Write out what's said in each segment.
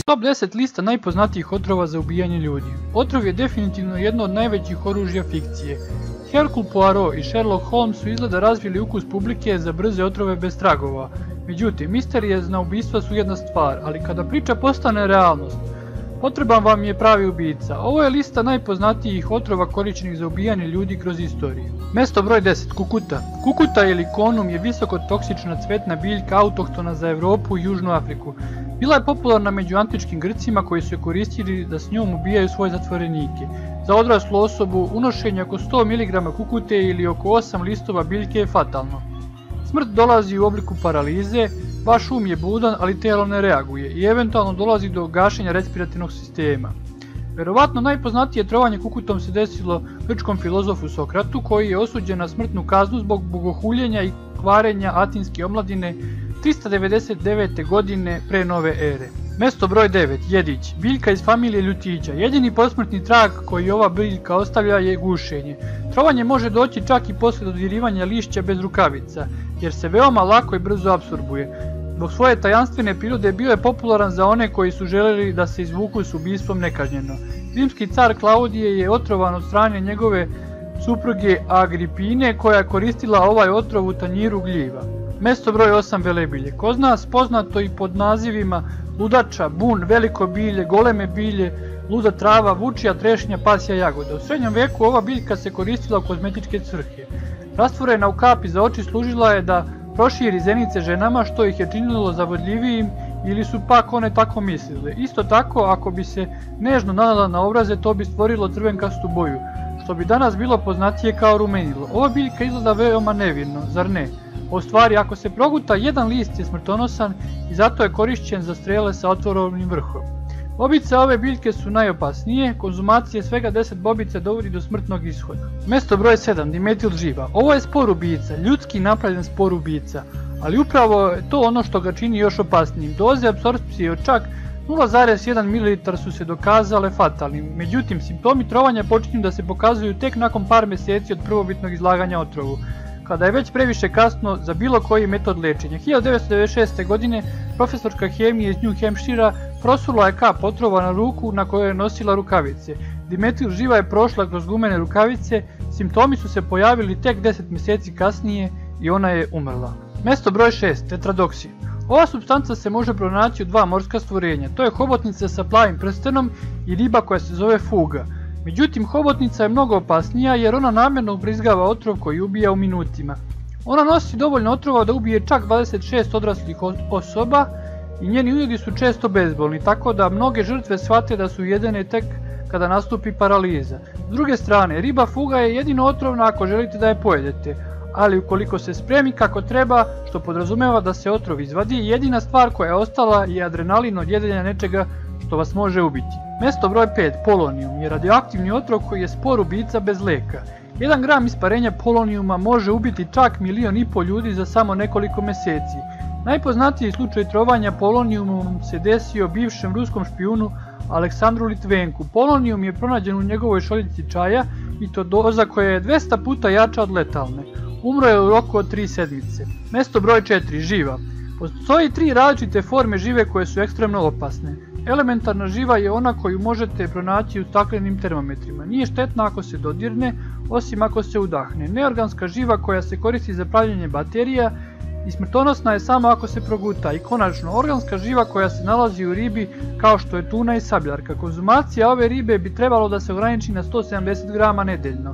Top 10 lista najpoznatijih otrova za ubijanje ljudi. Otrov je definitivno jedno od najvećih oružja fikcije. Hercule Poirot i Sherlock Holmes su izgleda razvili ukus publike za brze otrove bez tragova. Međutim, misteriozna ubistva su jedna stvar, ali kada priča postane realnost, potreban vam je pravi ubica. Ovo je lista najpoznatijih otrova korišćenih za ubijanje ljudi kroz istoriju. Mesto broj 10. Kukuta. Kukuta ili konum je visokotoksična cvetna biljka autohtona za Evropu i Južnu Afriku. Bila je popularna među antičkim Grcima koji su je koristili da s njom ubijaju svoje zatvorenike. Za odraslu osobu unošenje oko 100 mg kukute ili oko 8 listova biljke je fatalno. Smrt dolazi u obliku paralize, vaš um je budan, ali telo ne reaguje i eventualno dolazi do gašenja respirativnog sistema. Verovatno najpoznatije trovanje kukutom se desilo grčkom filozofu Sokratu, koji je osuđen na smrtnu kaznu zbog bogohuljenja i kvarenja atinske omladine 399. godine pre nove ere. Mesto broj 9. Jedić. Biljka iz familije ljutića. Jedini posmrtni trag koji ova biljka ostavlja je gušenje. Trovanje može doći čak i posle dodirivanja lišća bez rukavica, jer se veoma lako i brzo apsorbuje. Zbog svoje tajanstvene prirode bio je popularan za one koji su želeli da se izvuku s ubistvom nekažnjeno. Rimski car Klaudije je otrovan od strane njegove supruge Agripine, koja je koristila ovaj otrov u tanjiru gljiva. Mesto broj 8. Velebilje. Kod nas poznato i pod nazivima ludača, bun, veliko bilje, goleme bilje, luda trava, vučija, trešnja, pasja jagoda. U srednjem veku ova biljka se koristila u kozmetičke svrhe. Rastvorena u kapi za oči služila je da proširi zenice ženama, što ih je činilo zavodljivijim ili su pak one tako mislile. Isto tako, ako bi se nežno nanela na obraze, to bi stvorilo crvenkastu boju, što bi danas bilo poznatije kao rumenilo. Ova biljka izgleda veoma nevirno, zar ne? U stvari, ako se proguta, jedan list je smrtonosan i zato je korišćen za strele sa otvorenim vrhom. Bobice ove biljke su najopasnije, konzumacije svega 10 bobica dovodi do smrtnog ishoda. Mesto broj 7. Dimetil živa. Ovo je spor ubica, ljudski napravljen spor ubica, ali upravo je to ono što ga čini još opasnijim. Doze apsorpcije od čak 0,1 ml su se dokazale fatalnim, međutim simptomi trovanja počinju da se pokazuju tek nakon par mjeseci od prvobitnog izlaganja otrovu, kada je već previše kasno za bilo koji metod lečenja. 1996. godine profesorka hemije iz New Hampshira prosula je kap otrova na ruku na kojoj je nosila rukavice. Dimetil živa je prošla kroz gumene rukavice, simptomi su se pojavili tek 10 mjeseci kasnije i ona je umrla. Mesto broj 6. Tetradoksi. Ova supstanca se može pronaći u dva morska stvorenja, to je hobotnica sa plavim prstenom i riba koja se zove fuga. Međutim, hobotnica je mnogo opasnija jer ona namjerno ubrizgava otrov koji ubija u minutima. Ona nosi dovoljno otrova da ubije čak 26 odraslih osoba i njeni ujedi su često bezbolni, tako da mnoge žrtve shvate da su jedene tek kada nastupi paraliza. S druge strane, riba fuga je jedino otrovna ako želite da je pojedete, ali ukoliko se spremi kako treba, što podrazumeva da se otrov izvadi, jedina stvar koja je ostala je adrenalin od jedenja nečega što vas može ubiti. Mesto broj 5. Polonijum je radioaktivni otrov koji je spor ubica bez leka. 1 gram isparenja polonijuma može ubiti čak 1,5 miliona ljudi za samo nekoliko mjeseci. Najpoznatiji slučaj trovanja polonijumom se desio bivšem ruskom špijunu Aleksandru Litvenku. Polonijum je pronađen u njegovoj šoljici čaja i to doza koja je 200 puta jača od letalne. Umro je u roku od 3 sedmice. Mesto broj 4. Živa. Postoji 3 različite forme žive koje su ekstremno opasne. Elementarna živa je ona koju možete pronaći u staklenim termometrima. Nije štetna ako se dodirne, osim ako se udahne. Neorganska živa koja se koristi za pravljenje baterija i smrtonosna je samo ako se proguta. I konačno, organska živa koja se nalazi u ribi kao što je tuna i sabljarka. Konzumacija ove ribe bi trebalo da se ograniči na 170 grama nedeljno,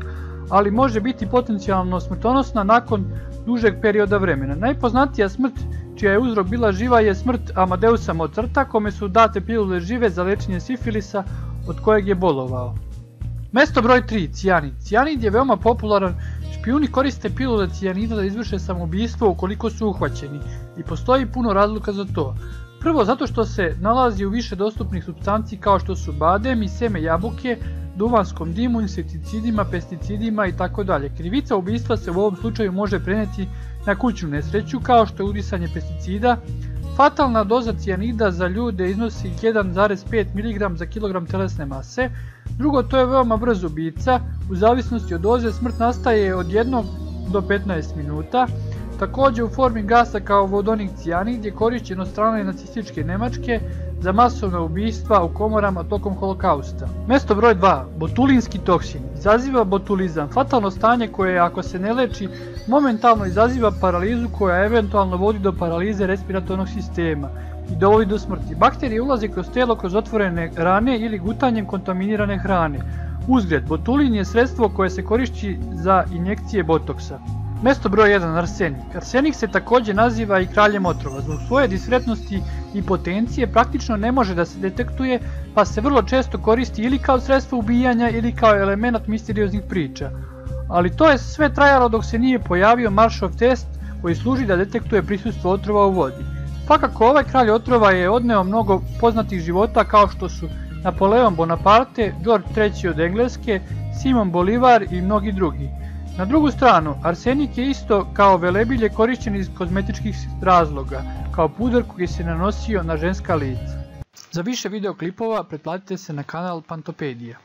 ali može biti potencijalno smrtonosna nakon dužeg perioda vremena. Najpoznatija smrt čija je uzrok bila živa je smrt Amadeusa Mozarta, kome su date pilule žive za lečenje sifilisa od kojeg je bolovao. Mesto broj 3. Cijanid. Cijanid je veoma popularan. Špijuni koriste pilule cijanida da izvrše samoubistvo ukoliko su uhvaćeni i postoji puno razloga za to. Prvo, zato što se nalazi u više dostupnih supstanci kao što su badem i seme jabuke, duvanskom dimu, insekticidima, pesticidima itd. Krivica ubistva se u ovom slučaju može prenijeti na kućnu nesreću kao što je udisanje pesticida. Fatalna doza cijanida za ljude iznosi 1,5 mg za kilogram telesne mase. Drugo, to je veoma brz ubica, u zavisnosti od doze smrt nastaje od 1 do 15 minuta. Također u formi gasa kao vodonik cijanid je korišćen od strane nacističke Nemačke za masovna ubistva u komorama tokom holokausta. Mesto broj 2. Botulinski toksin. Izaziva botulizam, fatalno stanje koje ako se ne leči momentalno izaziva paralizu koja eventualno vodi do paralize respiratornog sistema i dovodi do smrti. Bakterije ulaze kroz telo kroz otvorene rane ili gutanjem kontaminirane hrane. Uzgled, botulin je sredstvo koje se koristi za injekcije botoksa. Mesto broj 1. Arsenik. Arsenik se također naziva i kraljem otrova. Zbog svoje diskretnosti i potencije praktično ne može da se detektuje, pa se vrlo često koristi ili kao sredstvo ubijanja ili kao element misterioznih priča. Ali to je sve trajalo dok se nije pojavio Marshov test koji služi da detektuje prisustvo otrova u vodi. Svakako ovaj kralj otrova je odneo mnogo poznatih života kao što su Napoleon Bonaparte, George III od Engleske, Simon Bolivar i mnogi drugi. Na drugu stranu, arsenik je isto kao velebilje korišćen iz kozmetičkih razloga, kao puder koji se nanosio na ženska lica. Za više videoklipova pretplatite se na kanal Pantopedija.